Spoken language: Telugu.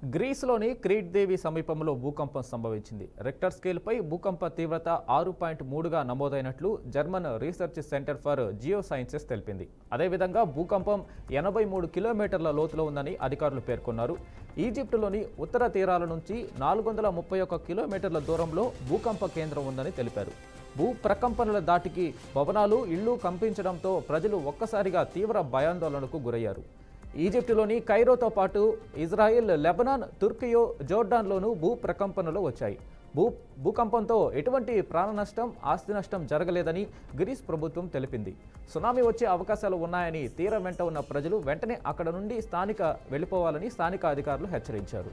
గ్రీస్లోని క్రీట్ దేవి సమీపంలో భూకంపం సంభవించింది. రెక్టర్ స్కేల్పై భూకంప తీవ్రత 6.3గా నమోదైనట్లు German research center for geosciences తెలిపింది. అదేవిధంగా భూకంపం 83 కిలోమీటర్ల లోతులో ఉందని అధికారులు పేర్కొన్నారు. ఈజిప్టులోని ఉత్తర తీరాల నుంచి 431 కిలోమీటర్ల దూరంలో భూకంప కేంద్రం ఉందని తెలిపారు. భూ ప్రకంపనల దాటికి భవనాలు, ఇళ్లు కంపించడంతో ప్రజలు ఒక్కసారిగా తీవ్ర భయాందోళనకు గురయ్యారు. ఈజిప్టులోని కైరోతో పాటు ఇజ్రాయిల్, లెబనాన్, తుర్కియో, జోర్డాన్లోనూ భూ ప్రకంపనలు వచ్చాయి. భూకంపంతో ఎటువంటి ప్రాణ నష్టం, ఆస్తి నష్టం జరగలేదని గ్రీస్ ప్రభుత్వం తెలిపింది. సునామీ వచ్చే అవకాశాలు ఉన్నాయని తీరం వెంట ఉన్న ప్రజలు వెంటనే అక్కడ నుండి వెళ్ళిపోవాలని స్థానిక అధికారులు హెచ్చరించారు.